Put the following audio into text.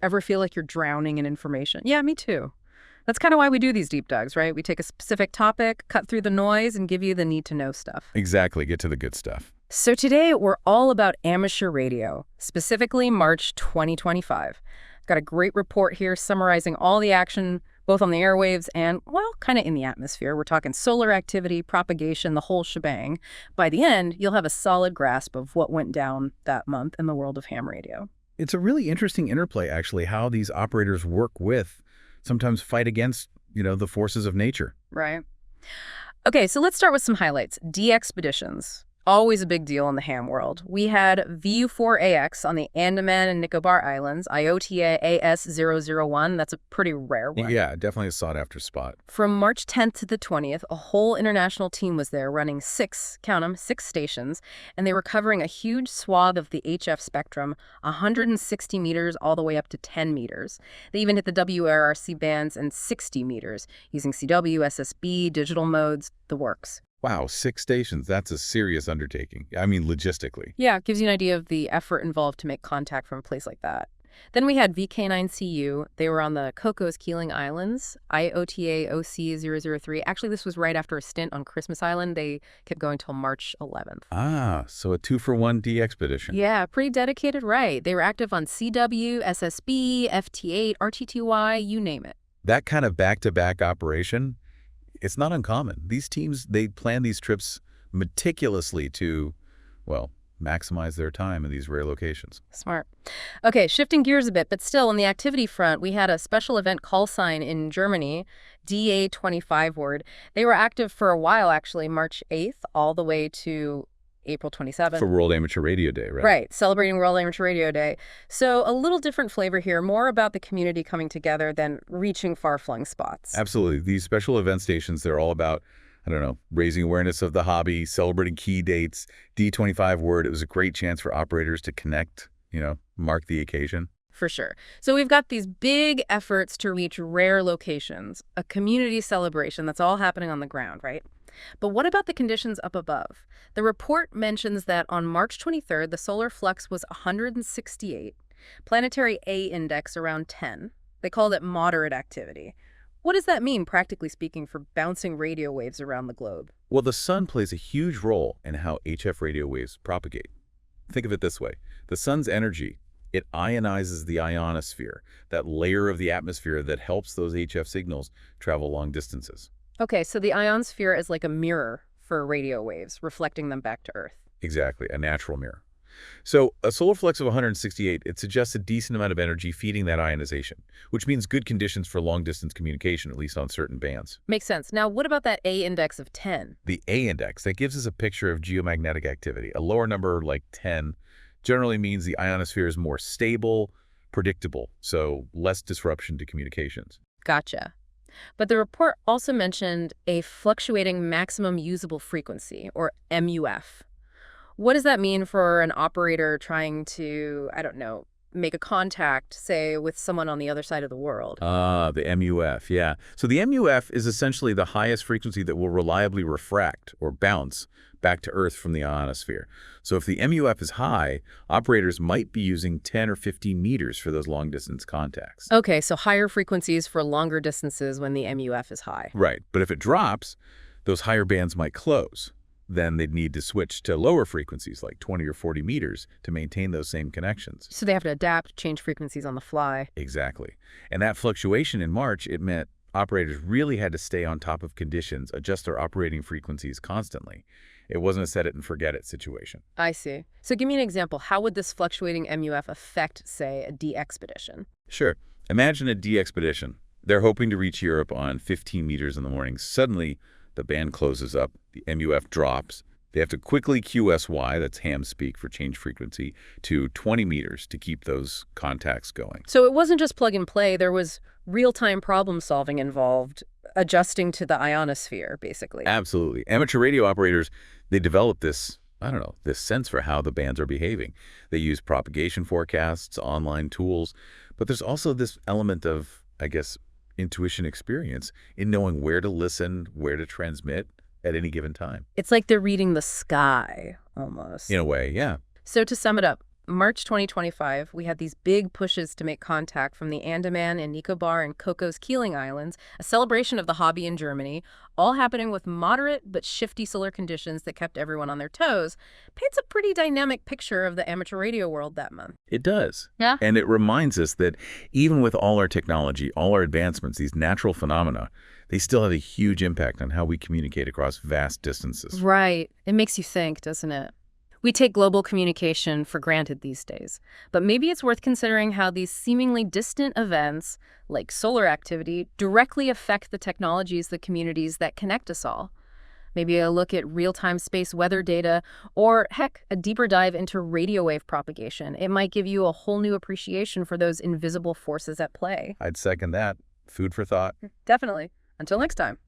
Ever feel like you're drowning in information? Yeah, me too. That's kind of why we do these deep dives, right? We take a specific topic, cut through the noise, and give you the need-to-know stuff. Exactly. Get to the good stuff. So today, we're all about amateur radio, specifically March 2025. Got a great report here summarizing all the action, both on the airwaves and, well, kind of in the atmosphere. We're talking solar activity, propagation, the whole shebang. By the end, you'll have a solid grasp of what went down that month in the world of ham radio. It's a really interesting interplay, actually, how these operators work with, sometimes fight against, the forces of nature. Right. Okay, so let's start with some highlights. De-expeditions. Always a big deal in the ham world. We had VU4AX on the Andaman and Nicobar Islands, IOTA AS001. That's a pretty rare one. Yeah, definitely a sought-after spot. From March 10th to the 20th, a whole international team was there running count them, 6 stations, and they were covering a huge swath of the HF spectrum, 160 meters all the way up to 10 meters. They even hit the WRRC bands and 60 meters, using CW, SSB, digital modes, the works. Wow, 6 stations. That's a serious undertaking. I mean, logistically. Yeah, it gives you an idea of the effort involved to make contact from a place like that. Then we had VK9CU. They were on the Cocos Keeling Islands, IOTA OC003. Actually, this was right after a stint on Christmas Island. They kept going till March 11th. Ah, so a 2-for-1 de-expedition. Yeah, pretty dedicated, right. They were active on CW, SSB, FT8, RTTY, you name it. That kind of back-to-back operation, it's not uncommon. These teams, they plan these trips meticulously to, well, maximize their time in these rare locations. Smart. Okay, shifting gears a bit, but still on the activity front, we had a special event call sign in Germany, DA25 word. They were active for a while, actually, March 8th all the way to April 27th. For World Amateur Radio Day, right? Right, celebrating World Amateur Radio Day. So a little different flavor here, more about the community coming together than reaching far-flung spots. Absolutely. These special event stations, they're all about, raising awareness of the hobby, celebrating key dates. D25 word, it was a great chance for operators to connect, mark the occasion. For sure. So we've got these big efforts to reach rare locations, a community celebration that's all happening on the ground, right? But what about the conditions up above? The report mentions that on March 23rd, the solar flux was 168, planetary A index around 10. They called it moderate activity. What does that mean, practically speaking, for bouncing radio waves around the globe? Well, the sun plays a huge role in how HF radio waves propagate. Think of it this way. The sun's energy, it ionizes the ionosphere, that layer of the atmosphere that helps those HF signals travel long distances. Okay, so the ionosphere is like a mirror for radio waves, reflecting them back to Earth. Exactly, a natural mirror. So a solar flux of 168, it suggests a decent amount of energy feeding that ionization, which means good conditions for long-distance communication, at least on certain bands. Makes sense. Now, what about that A index of 10? The A index, that gives us a picture of geomagnetic activity. A lower number like 10 generally means the ionosphere is more stable, predictable, so less disruption to communications. Gotcha. But the report also mentioned a fluctuating maximum usable frequency, or MUF. What does that mean for an operator trying to, make a contact, say, with someone on the other side of the world? The MUF, yeah. So the MUF is essentially the highest frequency that will reliably refract or bounce back to Earth from the ionosphere. So if the MUF is high, operators might be using 10 or 15 meters for those long-distance contacts. Okay, so higher frequencies for longer distances when the MUF is high. Right, but if it drops, those higher bands might close. Then they'd need to switch to lower frequencies like 20 or 40 meters to maintain those same connections. So they have to adapt, change frequencies on the fly. Exactly. And that fluctuation in March, it meant operators really had to stay on top of conditions, adjust their operating frequencies constantly. It wasn't a set-it-and-forget-it situation. I see. So give me an example. How would this fluctuating MUF affect, say, a de-expedition? Sure. Imagine a de-expedition. They're hoping to reach Europe on 15 meters in the morning. Suddenly, the band closes up, the MUF drops. They have to quickly QSY, that's ham speak for change frequency, to 20 meters to keep those contacts going. So it wasn't just plug and play. There was real-time problem solving involved, adjusting to the ionosphere, basically. Absolutely. Amateur radio operators, they develop this, this sense for how the bands are behaving. They use propagation forecasts, online tools, but there's also this element of, intuition experience in knowing where to listen, where to transmit at any given time. It's like they're reading the sky, almost. In a way, yeah. So to sum it up, March 2025, we had these big pushes to make contact from the Andaman and Nicobar and Cocos Keeling Islands, a celebration of the hobby in Germany, all happening with moderate but shifty solar conditions that kept everyone on their toes, paints a pretty dynamic picture of the amateur radio world that month. It does. Yeah. And it reminds us that even with all our technology, all our advancements, these natural phenomena, they still have a huge impact on how we communicate across vast distances. Right. It makes you think, doesn't it? We take global communication for granted these days, but maybe it's worth considering how these seemingly distant events, like solar activity, directly affect the technologies, the communities that connect us all. Maybe a look at real-time space weather data, or heck, a deeper dive into radio wave propagation. It might give you a whole new appreciation for those invisible forces at play. I'd second that. Food for thought. Definitely. Until next time.